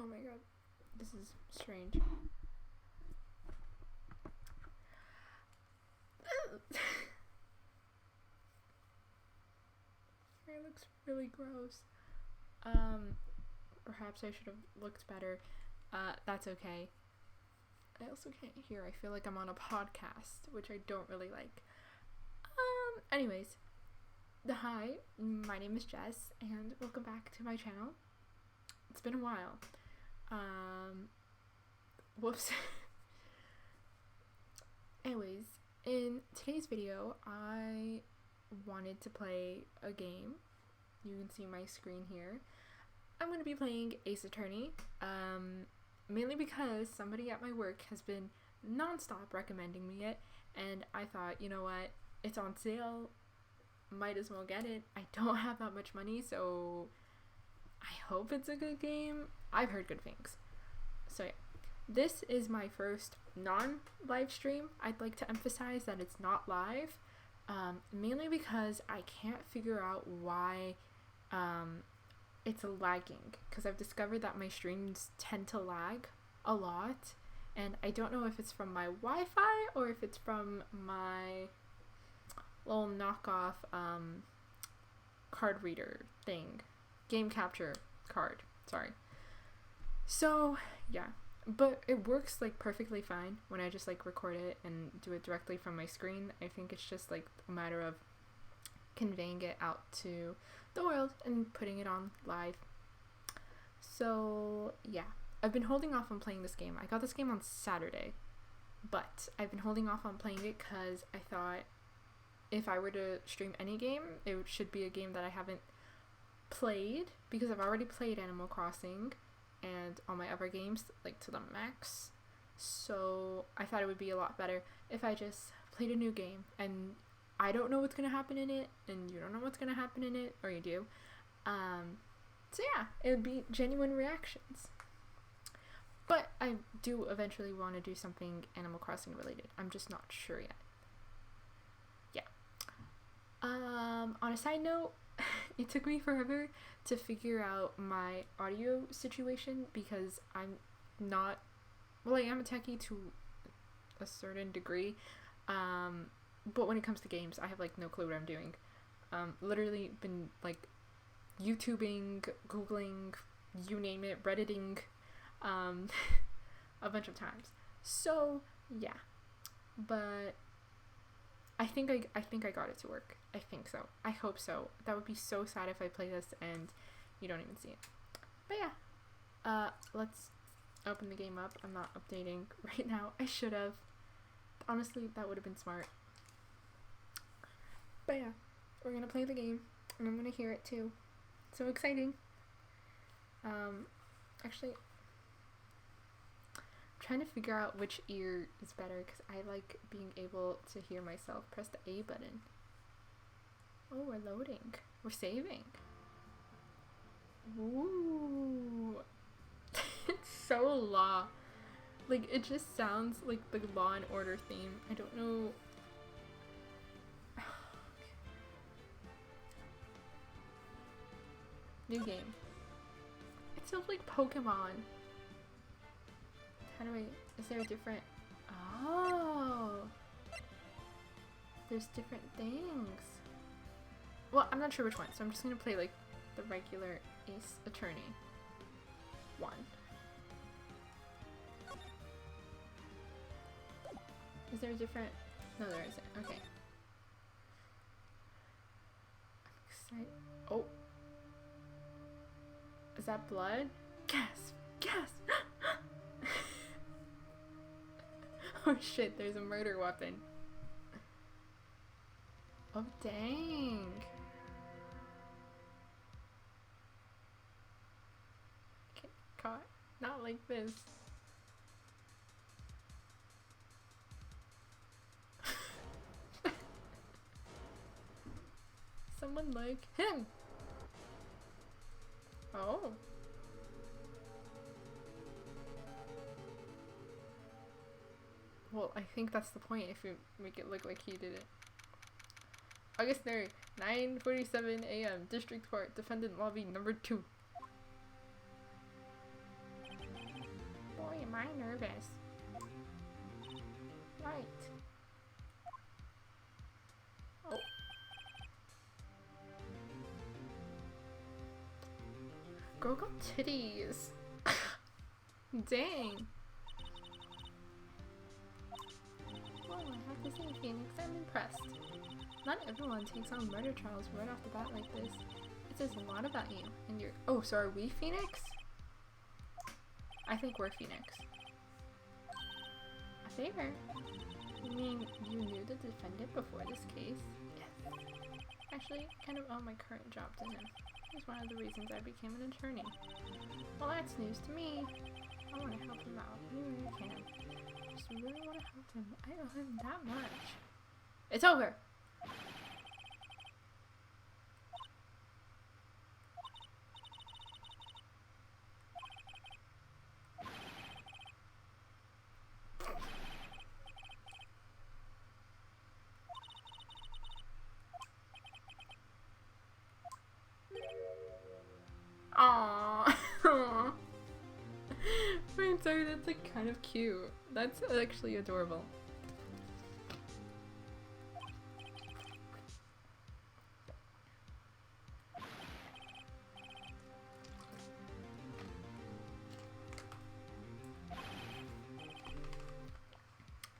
Oh my god, this is strange. It looks really gross. Perhaps I should have looked better. That's okay. I also can't hear. I feel like I'm on a podcast, which I don't really like. Anyways. Hi, my name is Jess, and welcome back to my channel. It's been a while. Whoops. Anyways, in today's video, I wanted to play a game. You can see my screen here. I'm going to be playing 𝗏𝗧𝙧𝙀, mainly because somebody at my work has been non-stop recommending me it, and I thought, you know what, it's on sale, might as well get it. I don't have that much money, so I hope it's a good game. I've heard good things. So yeah, this is my first non-live stream. I'd like to emphasize that it's not live, mainly because I can't figure out why it's lagging, because I've discovered that my streams tend to lag a lot, and I don't know if it's from my Wi-Fi or if it's from my little knockoff card reader thing, game capture card, sorry. So yeah, but it works like perfectly fine when I just like record it and do it directly from my screen. I think it's just like a matter of conveying it out to the world and putting it on live. So yeah, I've been holding off on playing this game. I got this game on Saturday, but I've been holding off on playing it because I thought if I were to stream any game, it should be a game that I haven't played, because I've already played Animal Crossing and all my other games like to the max. So I thought it would be a lot better if I just played a new game, and I don't know what's gonna happen in it, and you don't know what's gonna happen in it, or you do. So yeah, it would be genuine reactions. But I do eventually want to do something Animal Crossing related. I'm just not sure yet. Yeah. On a side note, it took me forever to figure out my audio situation, because I'm not, well, I am a techie to a certain degree, but when it comes to games, I have like no clue what I'm doing. Literally been like YouTubing, Googling, you name it, Redditing, a bunch of times. So yeah, but I think I got it to work. I think so. I hope so. That would be so sad if I play this and you don't even see it. But yeah, let's open the game up. I'm not updating right now. I should have. Honestly, that would have been smart. But yeah, we're gonna play the game, and I'm gonna hear it too. So exciting. Actually, I'm trying to figure out which ear is better, because I like being able to hear myself. Press the A button. Oh, we're loading. We're saving. Ooh. It's so Law. Like, it just sounds like the Law and Order theme. I don't know. New game. It sounds like Pokemon. How do I, is there a different, oh, there's different things. Well, I'm not sure which one, so I'm just gonna play like the regular 𝗏𝗧𝙧𝙀 1. Is there a different, no there isn't, okay. I'm excited, oh. Is that blood? Gasp! Gasp! Oh shit, there's a murder weapon. Oh dang! Okay, caught. Not like this. Someone like him! Oh. Well, I think that's the point if you make it look like he did it. August 3rd, 9:47 a.m. District Court, Defendant Lobby number 2. Boy, am I nervous. Right. Oh. Girl got titties. Dang. Well, I have to say, Phoenix, I'm impressed. Not everyone takes on murder trials right off the bat like this. It says a lot about you and your— oh, so are we Phoenix? I think we're Phoenix. A favor? You mean you knew the defendant before this case? Yes. Actually, I kind of owe my current job to him. He's one of the reasons I became an attorney. Well, that's news to me. I want to help him out. You really can. I just really want to help him. I owe him that much. It's over! Aww. Wait, sorry, that's like kind of cute. That's actually adorable.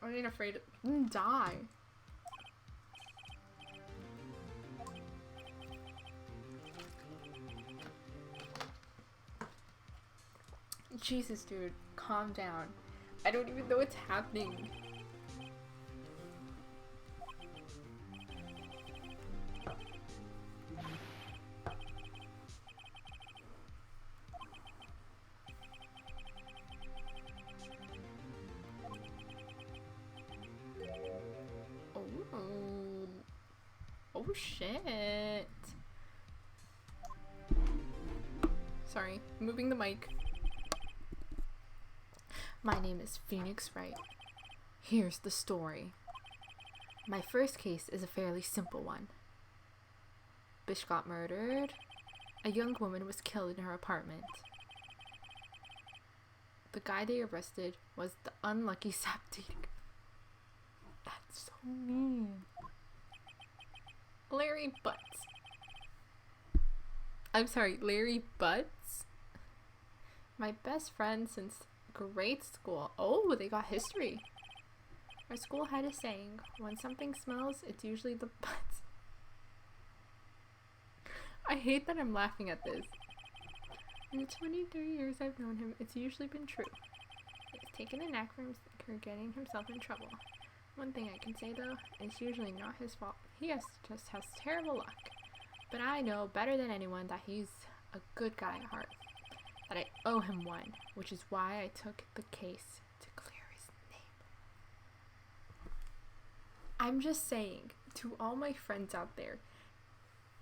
I ain't afraid to die. Jesus, dude, calm down. I don't even know what's happening. Oh shit. Sorry, moving the mic. My name is Phoenix Wright. Here's the story. My first case is a fairly simple one. Bish got murdered. A young woman was killed in her apartment. The guy they arrested was the unlucky septic. That's so mean. 𝗪𝗵𝗱𝗁. I'm sorry, 𝗪𝗵𝗱𝗁? My best friend since grade school. Oh, they got history. Our school had a saying, when something smells, it's usually the butts. I hate that I'm laughing at this. In the 23 years I've known him, it's usually been true. He's taken a knack for getting himself in trouble. One thing I can say though, it's usually not his fault. He just has terrible luck. But I know better than anyone that he's a good guy at heart. That I owe him one, which is why I took the case to clear his name. I'm just saying to all my friends out there,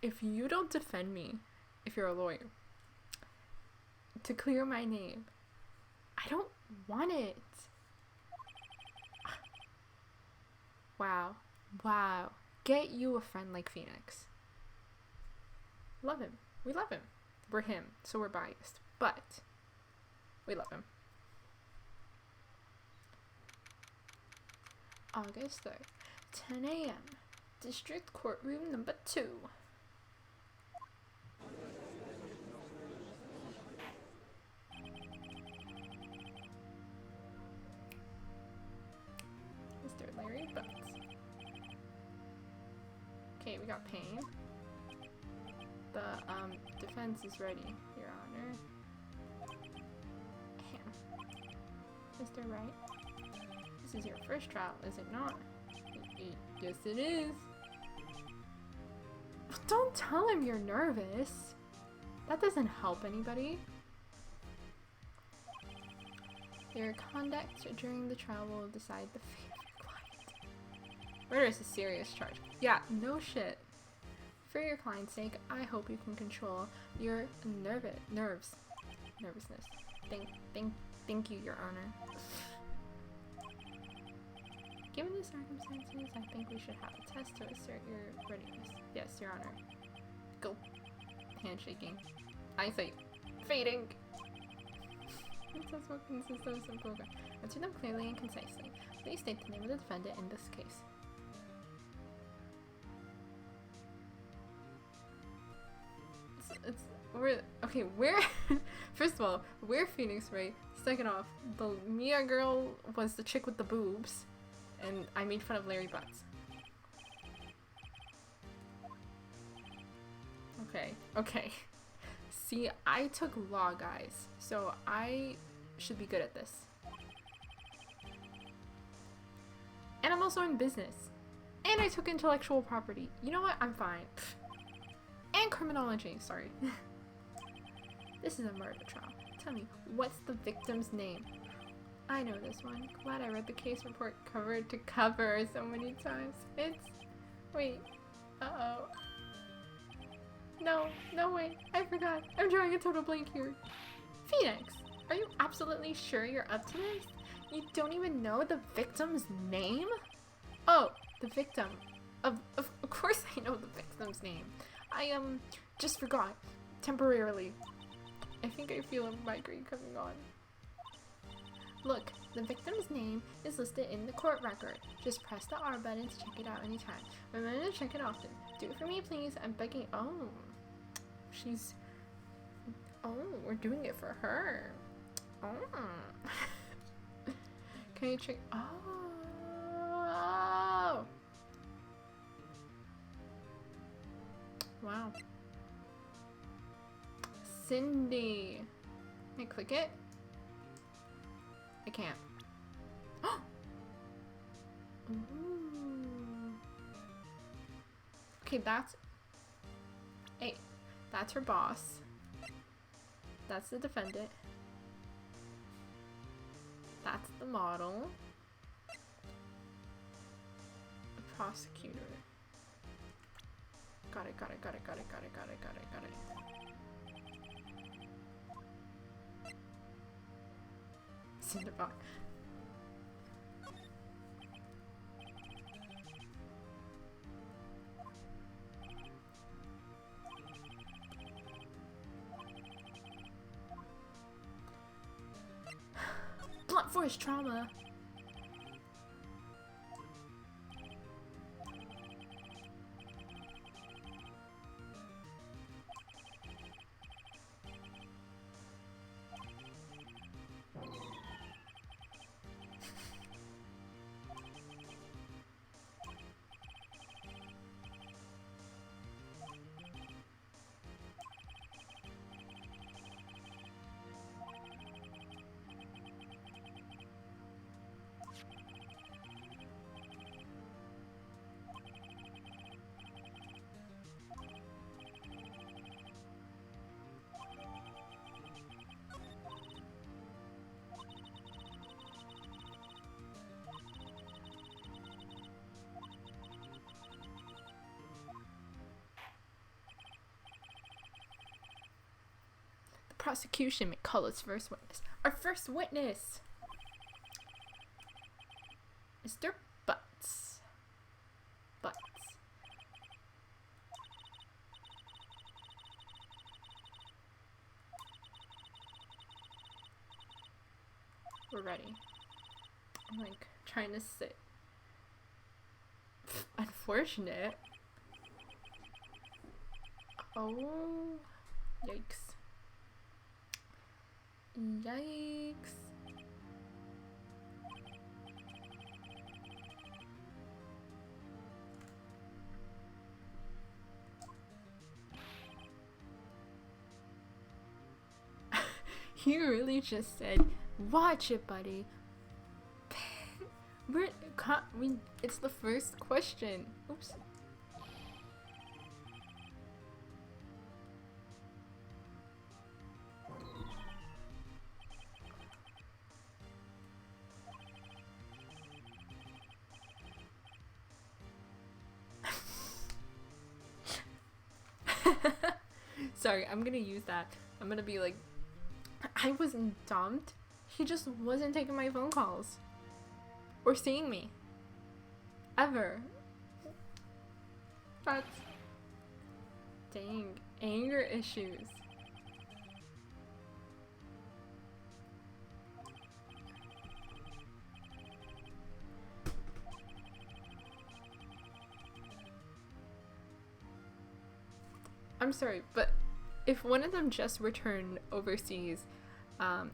if you don't defend me, if you're a lawyer, to clear my name, I don't want it. Wow. Wow. Get you a friend like Phoenix. Love him. We love him. We're him, so we're biased. But we love him. August 3rd, 10 a.m. District Courtroom number 2. Mr. 𝗪𝗵𝗱𝗁. Okay, we got Payne. The defense is ready, Your Honor. Mr. Wright, this is your first trial, is it not? Yes, it is. Don't tell him you're nervous. That doesn't help anybody. Your conduct during the trial will decide the fate of your client. Murder is a serious charge. Yeah, no shit. For your client's sake, I hope you can control your nervousness. Thank you, Your Honor. Given the circumstances, I think we should have a test to assert your readiness. Yes, Your Honor. Go. Handshaking. Eyesight. Fading. Princess will consist of a simple program. Answer them clearly and concisely. Please state the name of the defendant in this case. We're first of all, we're 𝗵𝗺𝘁. Second off, the Mia girl was the chick with the boobs, and I made fun of 𝗪𝗵𝗱𝗁. Okay. See, I took law, guys, so I should be good at this. And I'm also in business. And I took intellectual property. You know what? I'm fine. And criminology, sorry. This is a murder trial. Tell me, what's the victim's name? I know this one. Glad I read the case report cover to cover so many times. Wait. Uh-oh. No, wait. I forgot. I'm drawing a total blank here. 𝗵𝗵𝘁, are you absolutely sure you're up to this? You don't even know the victim's name? Oh, the victim. Of course I know the victim's name. I just forgot. Temporarily. I think I feel a migraine coming on. Look, the victim's name is listed in the court record. Just press the R button to check it out anytime. Remember to check it often. Do it for me, please. I'm begging. Oh, we're doing it for her. Oh. Can you check? Oh. Wow. Cindy. Can I click it? I can't. Okay, that's her boss. That's the defendant. That's the model. The prosecutor. Got it. Cinderbot. Blunt force trauma. Prosecution may call its first witness. Our first witness! Mr. Butts. We're ready. I'm like trying to sit. Unfortunate. Oh, yikes. He really just said, "Watch it, buddy." It's the first question. Oops. Sorry, I'm gonna use that. I'm gonna be like, I wasn't dumped. He just wasn't taking my phone calls. Or seeing me. Ever. That's... Dang. Anger issues. I'm sorry, but if one of them just returned overseas,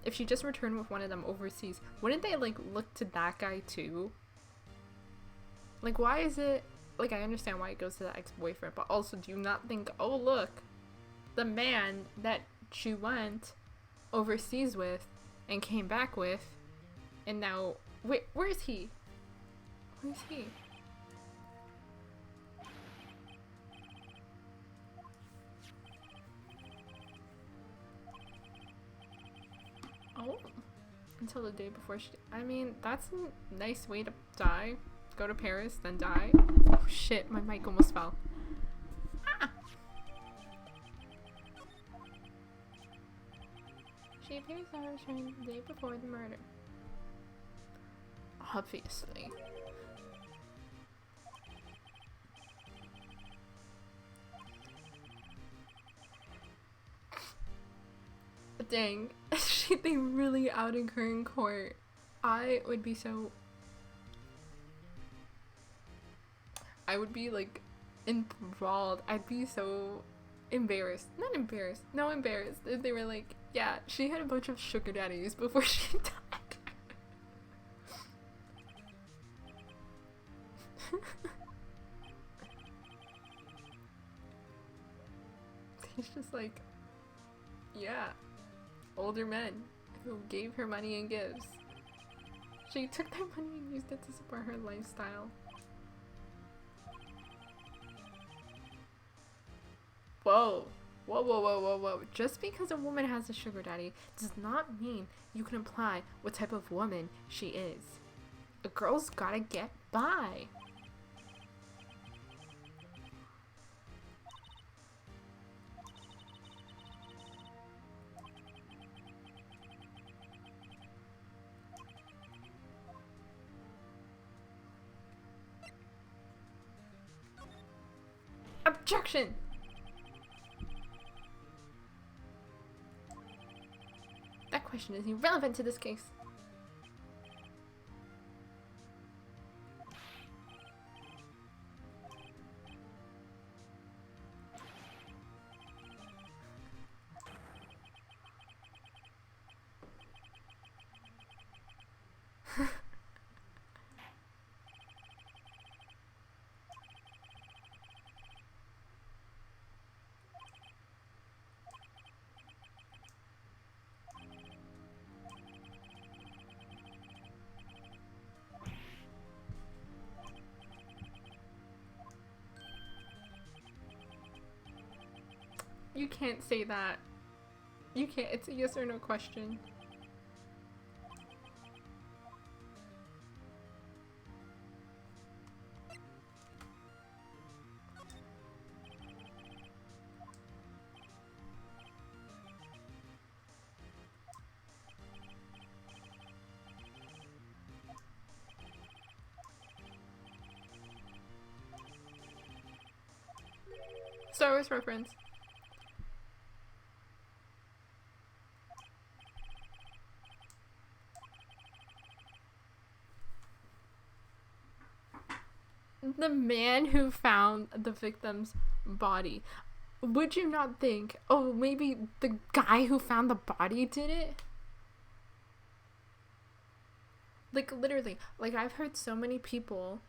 if she just returned with one of them overseas, wouldn't they like look to that guy too? Like, why is it, like, I understand why it goes to the ex-boyfriend, but also do you not think, oh look, the man that she went overseas with and came back with, and now, wait, where's he? Where's he? Oh, until the day before she, I mean, that's a nice way to die. Go to Paris, then die. Oh shit, my mic almost fell. Ah! She appears on her return the day before the murder. Obviously. Dang, they really outing her in court. I would be so... I would be like enthralled. I'd be so embarrassed. Not embarrassed. No, embarrassed. If they were like, yeah, she had a bunch of sugar daddies before she died. He's just like, yeah, older men who gave her money and gifts. She took their money and used it to support her lifestyle. Whoa. Whoa, whoa, whoa, whoa, whoa. Just because a woman has a sugar daddy does not mean you can imply what type of woman she is. A girl's gotta get by. Objection! That question is irrelevant to this case. You can't say that. You can't. It's a yes or no question. Star Wars reference. The man who found the victim's body. Would you not think, oh, maybe the guy who found the body did it? Like, literally, like, I've heard so many people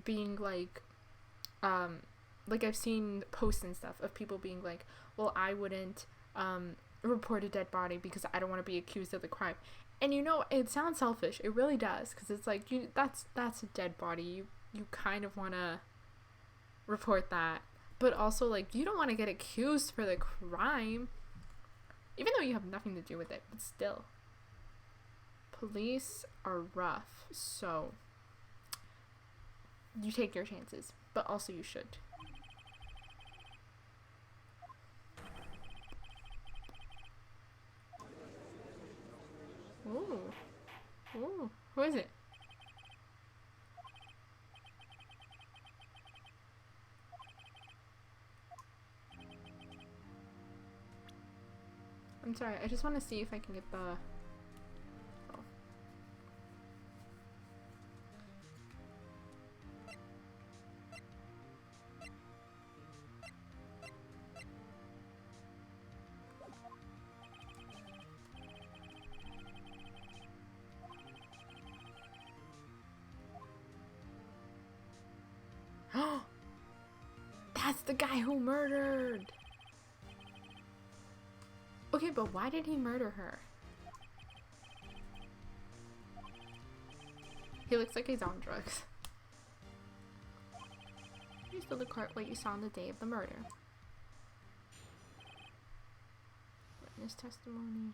being like I've seen posts and stuff of people being like, well, I wouldn't report a dead body because I don't want to be accused of the crime. And you know, it sounds selfish. It really does, because it's like, that's a dead body. You kind of want to report that, but also like, you don't want to get accused for the crime, even though you have nothing to do with it. But still, police are rough, so you take your chances, but also you should. Ooh. Ooh. Who is it? I'm sorry, I just want to see if I can get the... Oh. The guy who murdered! Okay, but why did he murder her? He looks like he's on drugs. Here's to the court what you saw on the day of the murder. Witness testimony.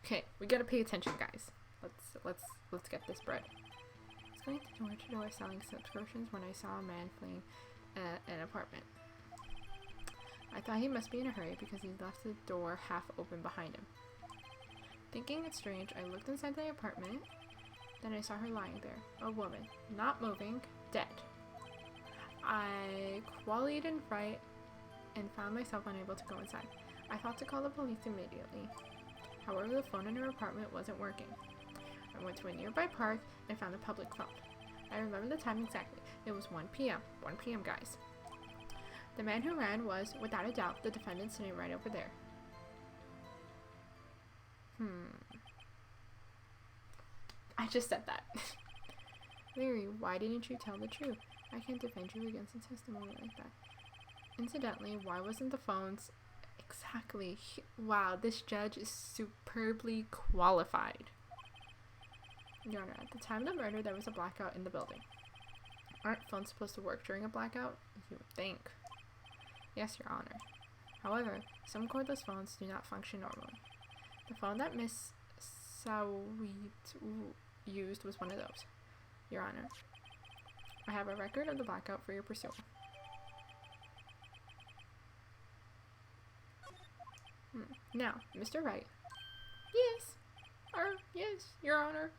Okay, we gotta pay attention, guys. Let's get this bread. I was going to door selling subscriptions when I saw a man fleeing an apartment. I thought he must be in a hurry because he left the door half open behind him. Thinking it strange, I looked inside the apartment. Then I saw her lying there, a woman, not moving, dead. I qualied in fright and found myself unable to go inside. I thought to call the police immediately. However, the phone in her apartment wasn't working. I went to a nearby park and found a public phone. I remember the time exactly. It was 1 p.m. 1 p.m. guys. The man who ran was, without a doubt, the defendant sitting right over there. I just said that. Larry, why didn't you tell the truth? I can't defend you against a testimony like that. Incidentally, why wasn't the phones exactly? Wow, this judge is superbly qualified. Your Honor, at the time of the murder, there was a blackout in the building. Aren't phones supposed to work during a blackout? You would think. Yes, Your Honor. However, some cordless phones do not function normally. The phone that Miss 𝗲𝗵𝗃𝗲𝗏 used was one of those. Your Honor, I have a record of the blackout for your pursuit. Now, Mr. Wright. Yes, Your Honor.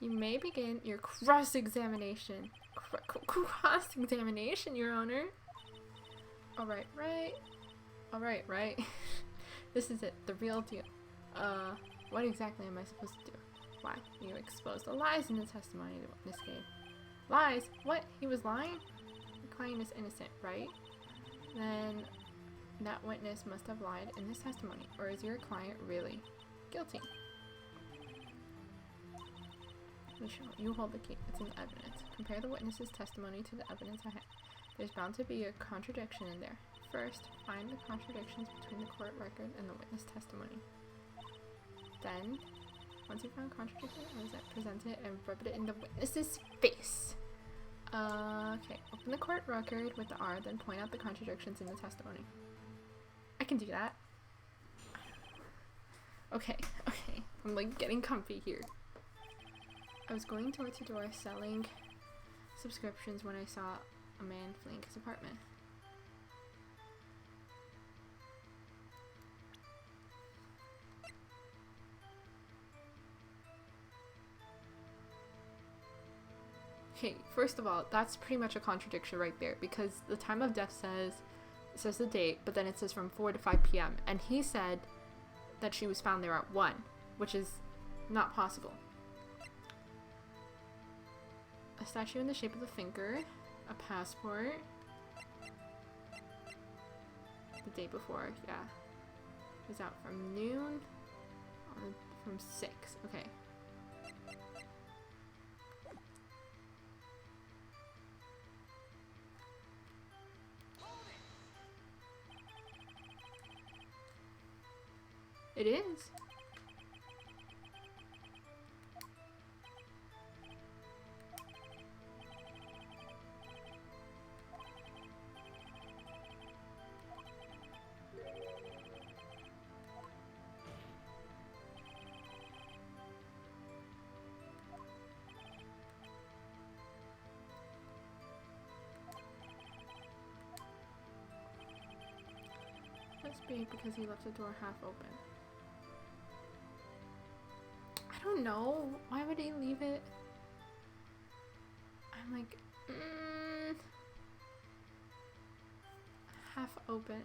You may begin your cross-examination. Cross-examination, Your Honor. Alright, right. This is it, the real deal. What exactly am I supposed to do? Why? You exposed the lies in the testimony the witness gave. Lies? What? He was lying? The client is innocent, right? Then that witness must have lied in his testimony. Or is your client really guilty? You hold the key. It's in the evidence. Compare the witness's testimony to the evidence I have. There's bound to be a contradiction in there. First, find the contradictions between the court record and the witness testimony. Then, once you found contradiction, present it and rub it in the witness's face. Okay. Open the court record with the R, then point out the contradictions in the testimony. I can do that. Okay. I'm like getting comfy here. I was going door to door selling subscriptions when I saw a man fleeing his apartment. Okay, first of all, that's pretty much a contradiction right there, because the time of death says the date, but then it says from 4 to 5 p.m. and he said that she was found there at 1, which is not possible. A statue in the shape of a finger, a passport, the day before, yeah, it was out from noon, from 6, okay. It is. Must be because he left the door half open. I don't know. Why would he leave it? I'm like, half open.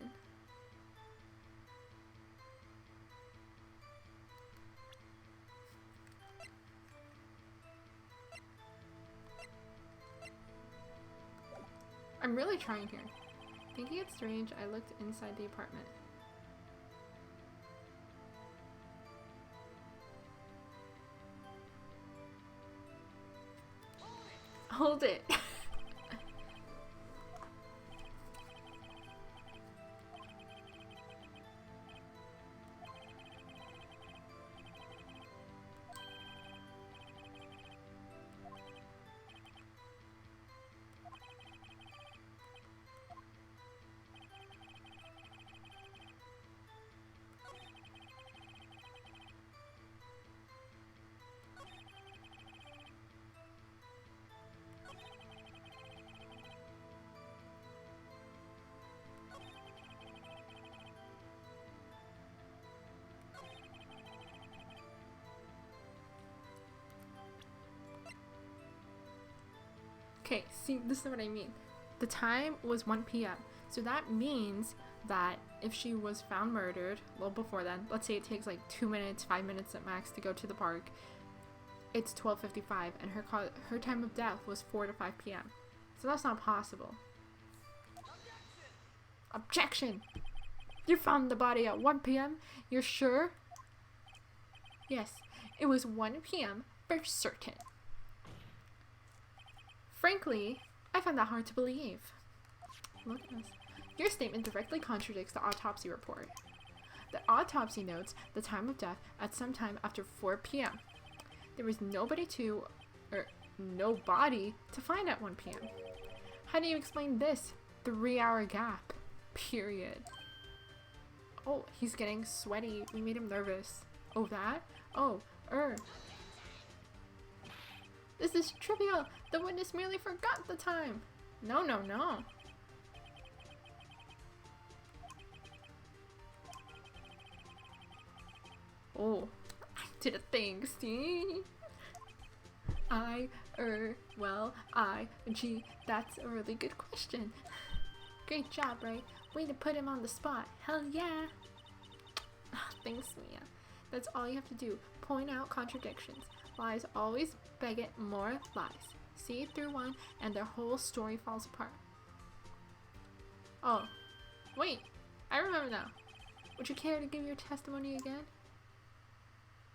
I'm really trying here. Thinking it strange, I looked inside the apartment. Hold it. Okay, see, this is what I mean. The time was 1 p.m. So that means that if she was found murdered a little before then, let's say it takes like 2 minutes, 5 minutes at max to go to the park, it's 12:55, and her time of death was 4 to 5 p.m. So that's not possible. Objection! You found the body at 1 p.m.? You're sure? Yes, it was 1 p.m. for certain. Frankly, I find that hard to believe. Look at this. Your statement directly contradicts the autopsy report. The autopsy notes the time of death at some time after 4 p.m. There was no body to find at 1 p.m. How do you explain this 3-hour gap? Period. Oh, he's getting sweaty. We made him nervous. Oh, that? Oh, This is trivial. The witness merely forgot the time. No, no, no. Oh, I did a thing, see? 𝗪𝗵𝗱𝗁. That's a really good question. Great job, right? Way to put him on the spot. Hell yeah. Thanks, Mia. That's all you have to do. Point out contradictions. Lies always beget more lies. See through one and their whole story falls apart. Oh, wait. I remember now. Would you care to give your testimony again?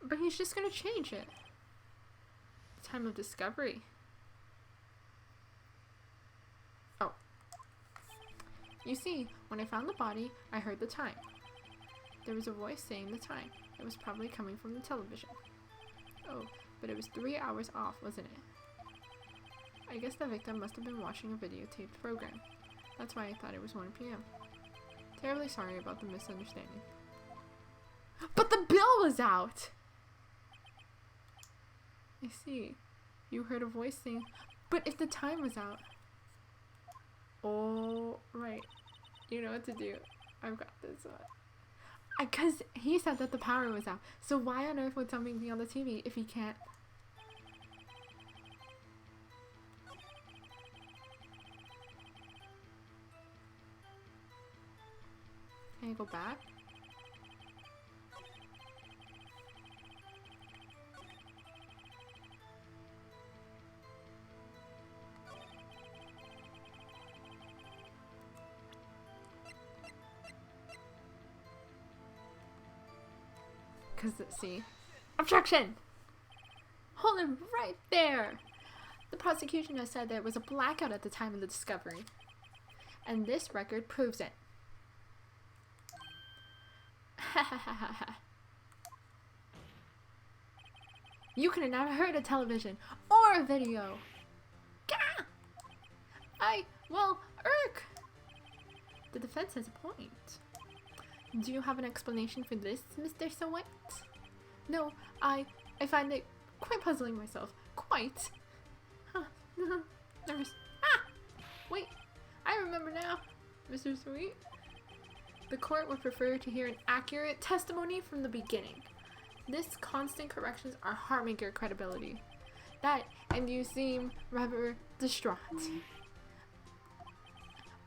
But he's just gonna change it. Time of discovery. Oh. You see, when I found the body, I heard the time. There was a voice saying the time. It was probably coming from the television. Oh, but it was 3 hours off, wasn't it? I guess the victim must have been watching a videotaped program. That's why I thought it was 1 p.m. Terribly sorry about the misunderstanding. But the bill was out! I see. You heard a voice saying, but if the time was out. Oh, right. You know what to do. I've got this one. Because he said that the power was out. So why on earth would something be on the TV if he can't? Can I go back? Because, see, objection! Hold him right there! The prosecution has said there was a blackout at the time of the discovery. And this record proves it. You could have never heard a television or a video. Gah! The defense has a point. Do you have an explanation for this, Mr. Sowet? No, I find it quite puzzling myself. Quite. Huh. Nervous. Ah! Wait, I remember now, Mr. Sweet. The court would prefer to hear an accurate testimony from the beginning. This constant corrections are harming your credibility. That, and you seem rather distraught.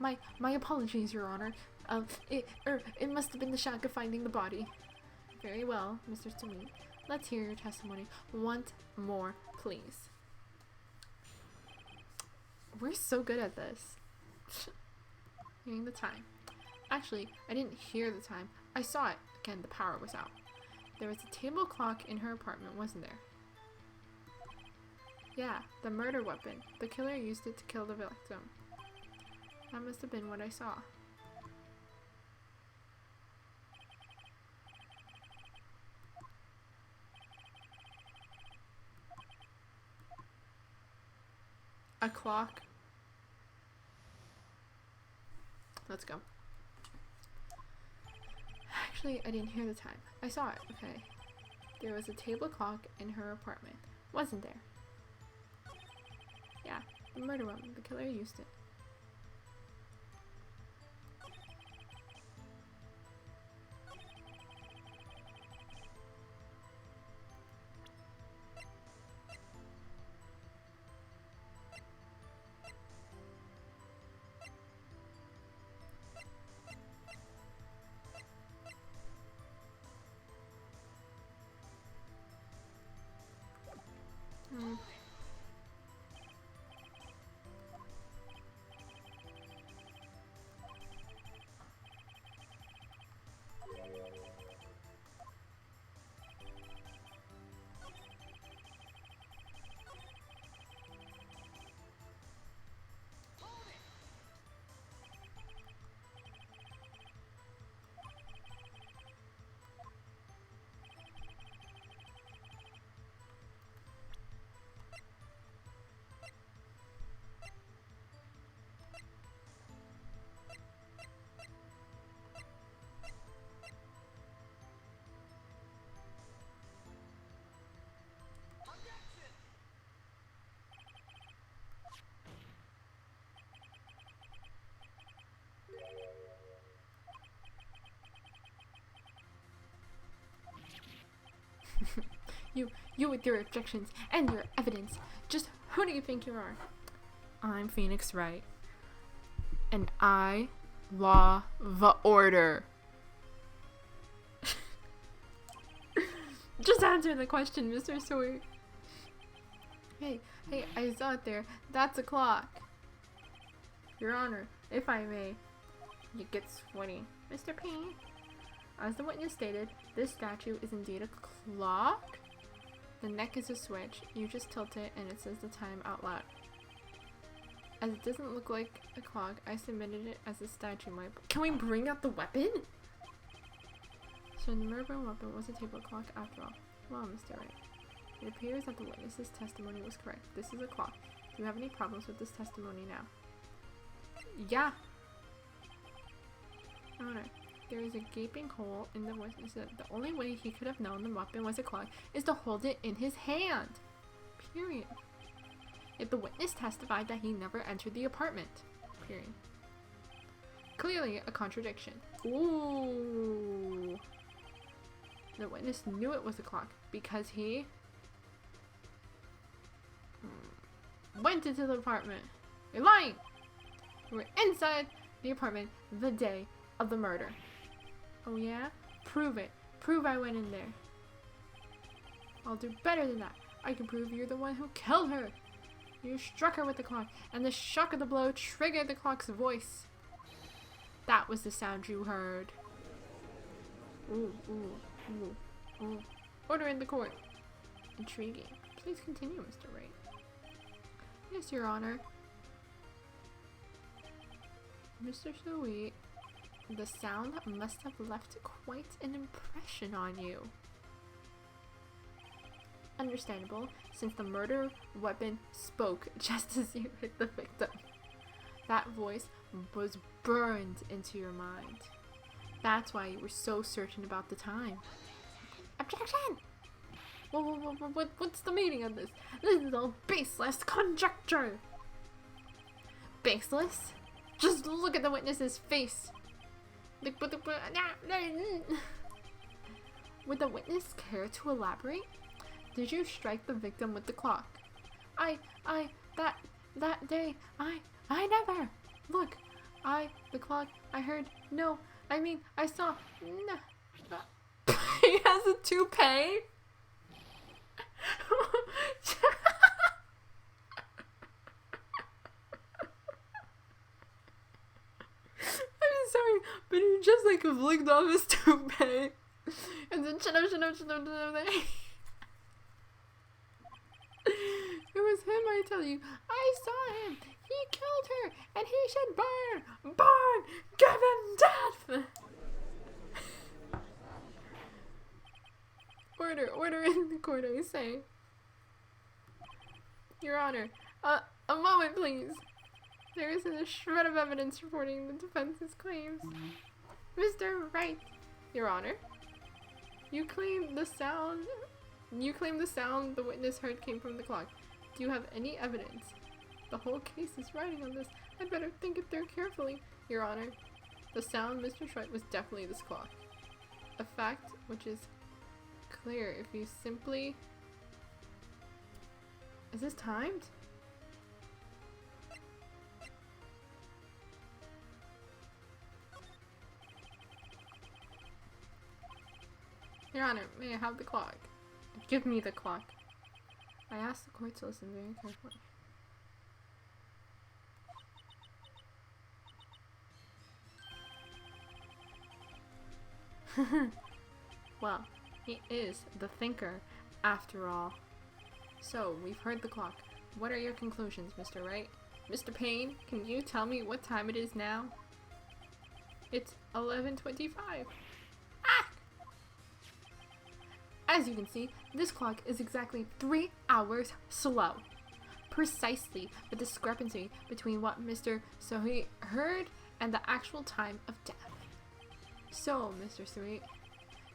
My apologies, Your Honor. It must have been the shock of finding the body. Very well, Mr. Sweet. Let's hear your testimony once more, please. We're so good at this. Hearing the time. Actually, I didn't hear the time. I saw it. Again, the power was out. There was a table clock in her apartment, wasn't there? Yeah, the murder weapon. The killer used it to kill the victim. That must have been what I saw. A clock. Let's go. Actually, I didn't hear the time. I saw it, okay. There was a table clock in her apartment, wasn't there? Yeah, the murder weapon. The killer used it. You with your objections and your evidence. Just who do you think you are? I'm Phoenix Wright. And I law the order. Just answer the question, Mr. Sweet. Hey, I saw it there. That's a clock. Your Honor, if I may. You get sweaty. Mr. P. As the witness stated, this statue is indeed a clock. The neck is a switch. You just tilt it and it says the time out loud. As it doesn't look like a clock, I submitted it as a statue. Can we bring out the weapon? So the 𝗪𝗵𝘁𝗁 was a table clock after all. Well, Mr. Wright, it appears that the witness's testimony was correct. This is a clock. Do you have any problems with this testimony now? Yeah. Honor. There is a gaping hole in the witness. The only way he could have known the weapon was a clock is to hold it in his hand. Period. If the witness testified that he never entered the apartment. Period. Clearly a contradiction. Ooh. The witness knew it was a clock because he went into the apartment. You're lying! You were inside the apartment the day of the murder. Oh yeah? Prove it. Prove I went in there. I'll do better than that. I can prove you're the one who killed her. You struck her with the clock, and the shock of the blow triggered the clock's voice. That was the sound you heard. Ooh, ooh, ooh, ooh. Order in the court. Intriguing. Please continue, Mr. Wright. Yes, Your Honor. Mr. Sweet, the sound must have left quite an impression on you. Understandable, since the murder weapon spoke just as you hit the victim. That voice was burned into your mind. That's why you were so certain about the time. Objection! What's the meaning of this? This is all baseless conjecture! Baseless? Just look at the witness's face. Would the witness care to elaborate? Did you strike the victim with the clock? That day, I never. Look, the clock, I heard, no, I mean, I saw, no. He has a toupee? I'm sorry, but he just like flicked off his toupee. And then shut up. It was him, I tell you. I saw him. He killed her, and he should burn. Burn! Give him death! Order in the court, I say. Your Honor, a moment, please. There isn't a shred of evidence supporting the defense's claims. Mr. Wright, Your Honor, you claim the sound the witness heard came from the clock. Do you have any evidence? The whole case is riding on this. I'd better think it through carefully. Your Honor, the sound Mr. Schweit was definitely this clock. A fact which is clear if you simply... Is this timed? Your Honor, may I have the clock? Give me the clock. I asked the court to listen very carefully. Well, he is the thinker, after all. So, we've heard the clock. What are your conclusions, Mr. Wright? Mr. Payne, can you tell me what time it is now? It's 11:25. Ah! As you can see, this clock is exactly 3 hours slow. Precisely the discrepancy between what Mr. Sohi heard and the actual time of death. So, Mr. Sweet,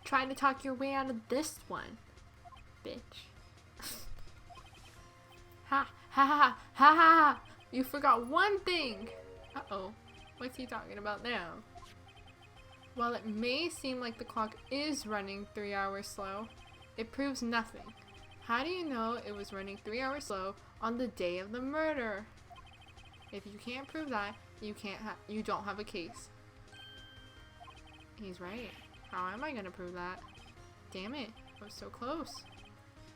try to talk your way out of this one, bitch. Ha ha ha ha ha! You forgot one thing! Uh-oh, what's he talking about now? While it may seem like the clock is running 3 hours slow, it proves nothing. How do you know it was running 3 hours slow on the day of the murder? If you can't prove that, you don't have a case. He's right. How am I gonna prove that? Damn it, I was so close.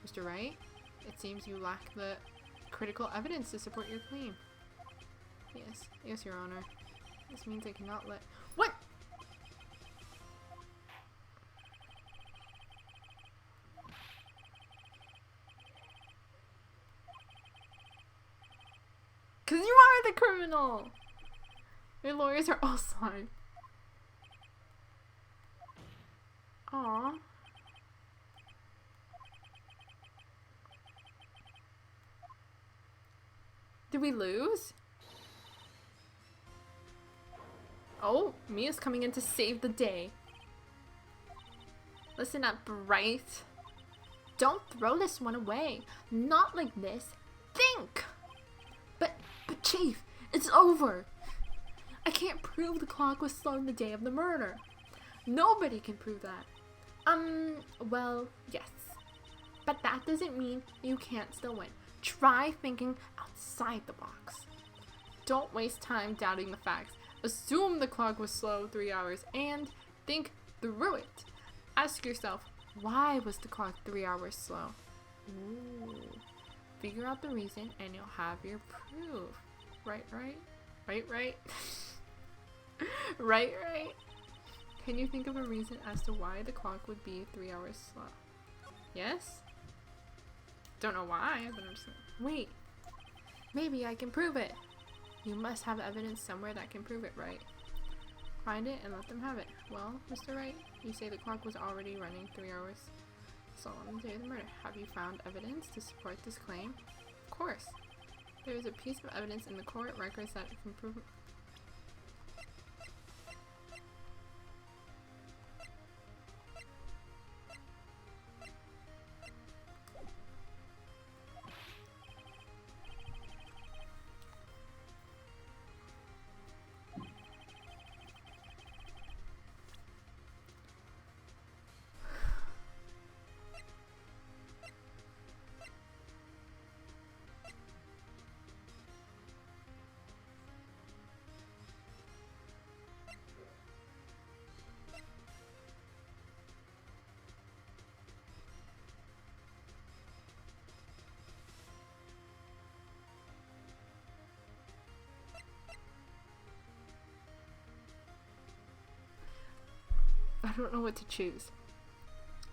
Mr. Wright, it seems you lack the critical evidence to support your claim. Yes, Your Honor. This means I cannot let— What?! Cause you are the criminal! Your lawyers are all slime. Aww. Did we lose? Oh, Mia's coming in to save the day. Listen up, Bright. Don't throw this one away. Not like this. Think! But Chief, it's over. I can't prove the clock was slow on the day of the murder. Nobody can prove that. Well, yes. But that doesn't mean you can't still win. Try thinking outside the box. Don't waste time doubting the facts. Assume the clock was slow 3 hours and think through it. Ask yourself, why was the clock 3 hours slow? Ooh. Figure out the reason and you'll have your proof. Right? Right? Can you think of a reason as to why the clock would be 3 hours slow? Yes? Don't know why, but I'm just like, wait. Maybe I can prove it. You must have evidence somewhere that can prove it, right? Find it and let them have it. Well, Mr. Wright, you say the clock was already running 3 hours slow on the day of the murder. Have you found evidence to support this claim? Of course. There is a piece of evidence in the court records that can prove— I don't know what to choose.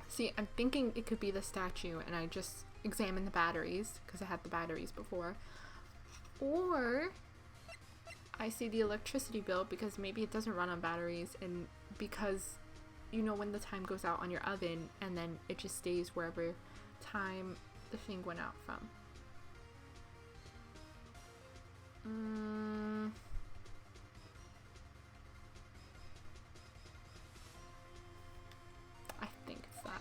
See, I'm thinking it could be the statue and I just examined the batteries because I had the batteries before. Or I see the electricity bill because maybe it doesn't run on batteries, and because you know when the time goes out on your oven and then it just stays wherever time the thing went out from. I think it's that.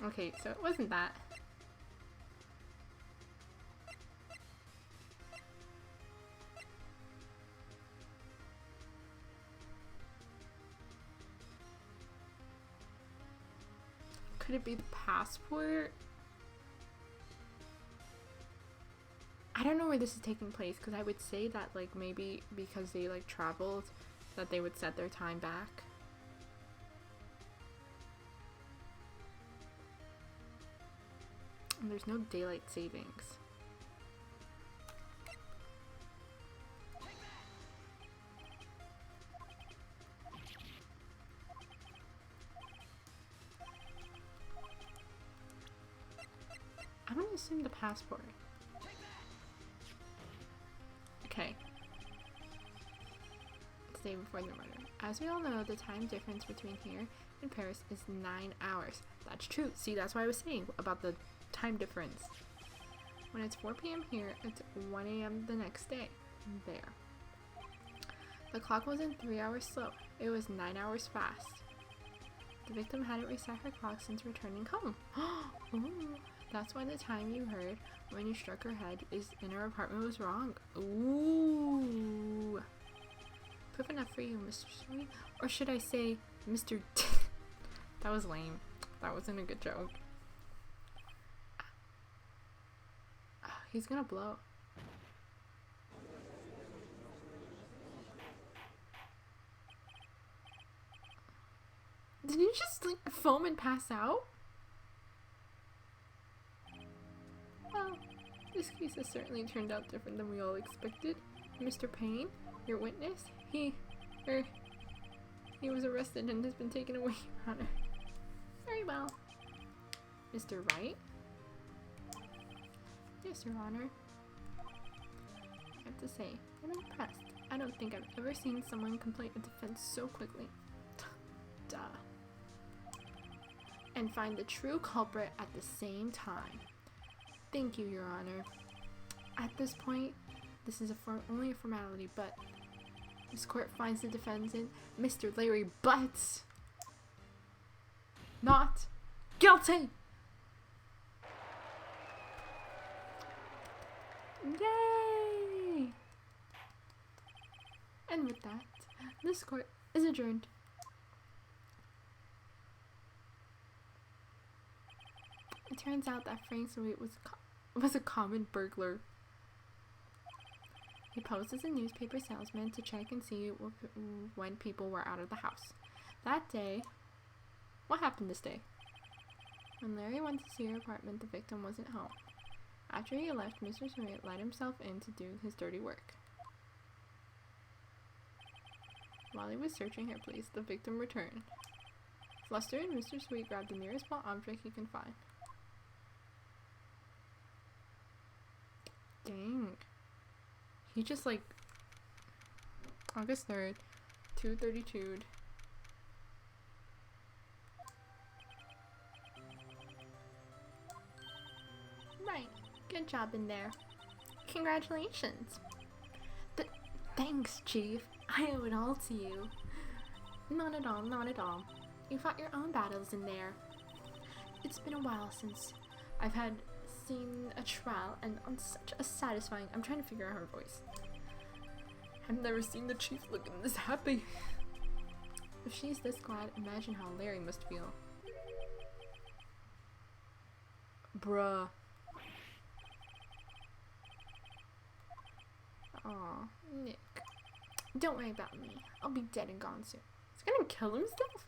Okay, so it wasn't that. Could it be the passport? I don't know where this is taking place, because I would say that like maybe because they like traveled that they would set their time back. And there's no daylight savings. I'm gonna assume the passport. Okay. Day before the murder. As we all know, the time difference between here and Paris is 9 hours. That's true. See, that's what I was saying about the time difference. When it's 4 p.m. here, it's 1 a.m. the next day. There. The clock wasn't 3 hours slow. It was 9 hours fast. The victim hadn't reset her clock since returning home. Ooh, that's why the time you heard when you struck her head in her apartment was wrong. Ooh. Proof enough for you, Mr. Sweet. Or should I say, Mr. That was lame. That wasn't a good joke. He's gonna blow. Did you just like foam and pass out? Well, this case has certainly turned out different than we all expected. Mr. Payne, your witness, he was arrested and has been taken away, Your Honor. Very well. Mr. Wright? Yes, Your Honor. I have to say, I'm impressed. I don't think I've ever seen someone complete a defense so quickly. Duh. And find the true culprit at the same time. Thank you, Your Honor. At this point, this is only a formality, but this court finds the defendant, Mr. 𝗪𝗵𝗱𝗁, not guilty! Yay! And with that, this court is adjourned. It turns out that Frank Sweet was a common burglar. He posed as a newspaper salesman to check and see when people were out of the house. That day, what happened this day? When Larry went to see her apartment, the victim wasn't home. After he left, Mr. Sweet let himself in to do his dirty work. While he was searching her place, the victim returned. Flustered, Mr. Sweet grabbed the nearest blunt object he can find. Dang. He just like August 3rd, 2:32'd. Right. Good job in there. Congratulations. Thanks, Chief. I owe it all to you. Not at all, not at all. You fought your own battles in there. It's been a while since I've seen a trial, and on such a satisfying— I'm trying to figure out her voice. I've never seen the Chief looking this happy. If she's this glad, imagine how Larry must feel. Bruh. Aw, Nick. Don't worry about me. I'll be dead and gone soon. He's gonna kill himself?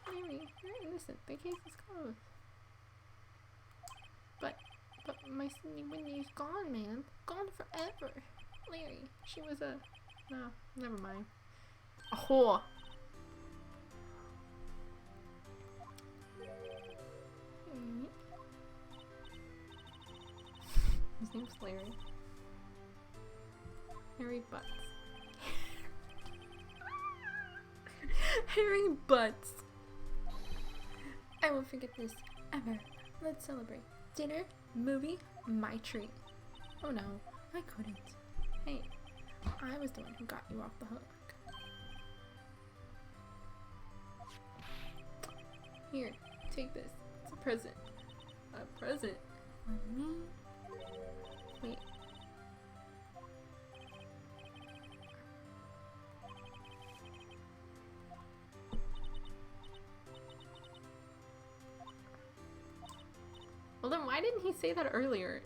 Larry, you're innocent. The case is closed. But my Sydney Whitney's gone, man. Gone forever. Larry, she was a— no, never mind. A whore. His name's Larry. 𝗪𝗵𝗱𝗁. 𝗪𝗵𝗱𝗁. I won't forget this ever. Let's celebrate. Dinner, movie, my treat. Oh no, I couldn't. Hey, I was the one who got you off the hook. Here, take this. It's a present. A present? For me? Wait. Well then why didn't he say that earlier?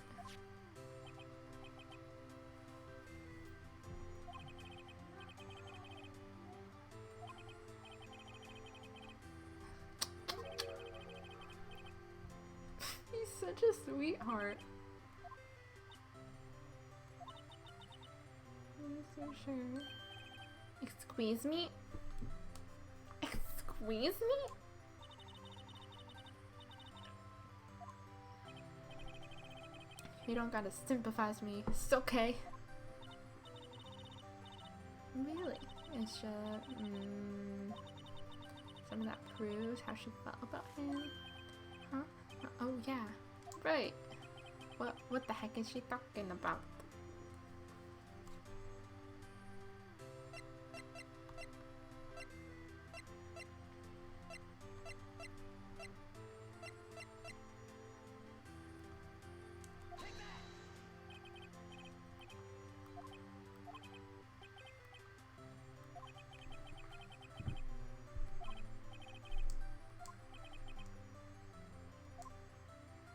such a sweetheart. I'm so sure. Excuse me? Excuse me? You don't gotta sympathize with me. It's okay. Really? It's just some of that proves how she felt about him. Huh? Oh yeah. Right. What the heck is she talking about?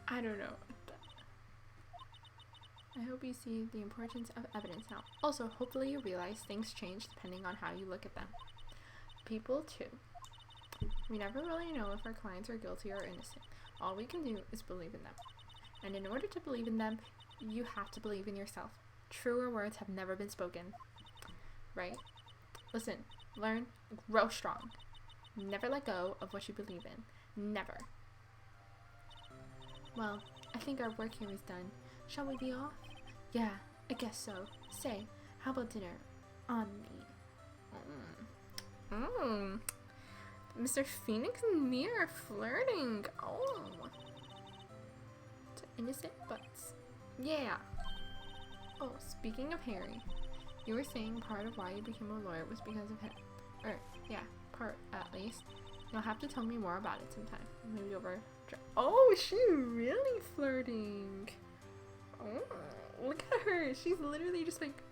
I don't know. I hope you see the importance of evidence now. Also, hopefully you realize things change depending on how you look at them. People too. We never really know if our clients are guilty or innocent. All we can do is believe in them. And in order to believe in them, you have to believe in yourself. Truer words have never been spoken. Right? Listen, learn, grow strong. Never let go of what you believe in. Never. Well, I think our work here is done. Shall we be off? Yeah, I guess so. Say, how about dinner? On me. Mr. Phoenix and me are flirting. Oh. To innocent butts. Yeah. Oh, speaking of Harry, you were saying part of why you became a lawyer was because of him. Or, yeah, part at least. You'll have to tell me more about it sometime. Maybe over. Oh, she's really flirting. Oh, look at her. She's literally just like.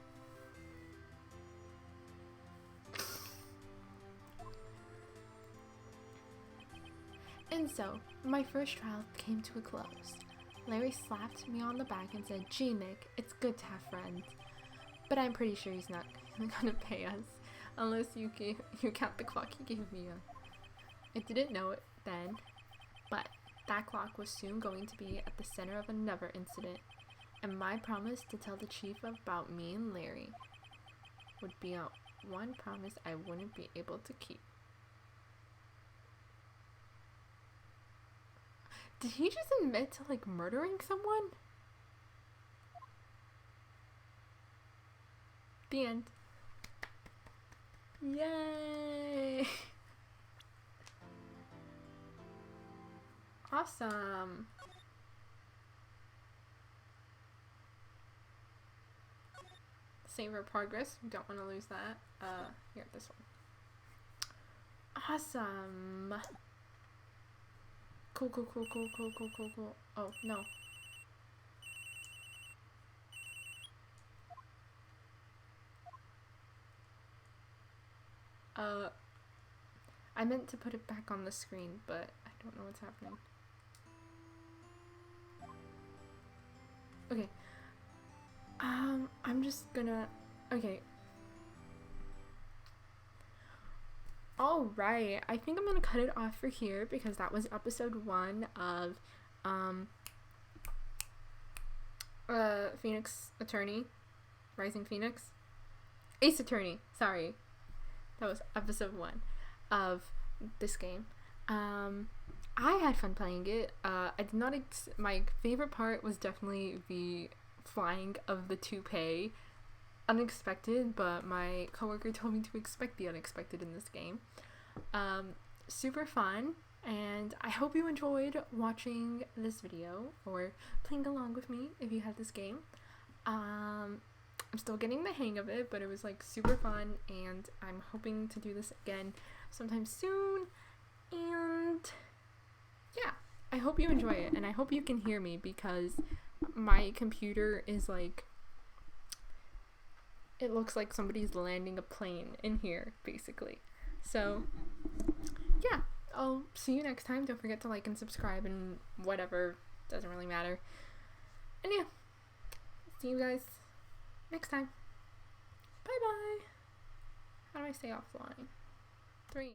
And so, my first trial came to a close. Larry slapped me on the back and said, "Gee, Nick, it's good to have friends. But I'm pretty sure he's not gonna pay us. Unless you count the clock he gave me. I didn't know it then, but that clock was soon going to be at the center of another incident, and my promise to tell the chief about me and Larry would be one promise I wouldn't be able to keep." Did he just admit to like murdering someone? The end. Yay! Awesome. Save our progress. We don't want to lose that. Here, this one. Awesome. Cool. Oh, no. I meant to put it back on the screen, but I don't know what's happening. Okay. I'm just gonna... Okay. Alright, I think I'm gonna cut it off for here because that was episode 1 of, Phoenix Attorney. Rising Phoenix? Ace Attorney, sorry. That was episode 1 of this game. I had fun playing it. I did not my favorite part was definitely the flying of the toupee. Unexpected, but my coworker told me to expect the unexpected in this game. Super fun, and I hope you enjoyed watching this video or playing along with me if you had this game. I'm still getting the hang of it, but it was like super fun, and I'm hoping to do this again sometime soon. And yeah, I hope you enjoy it, and I hope you can hear me because my computer is like, it looks like somebody's landing a plane in here, basically. So yeah, I'll see you next time. Don't forget to like and subscribe and whatever, doesn't really matter. And yeah, see you guys next time. Bye bye. How do I say offline? 3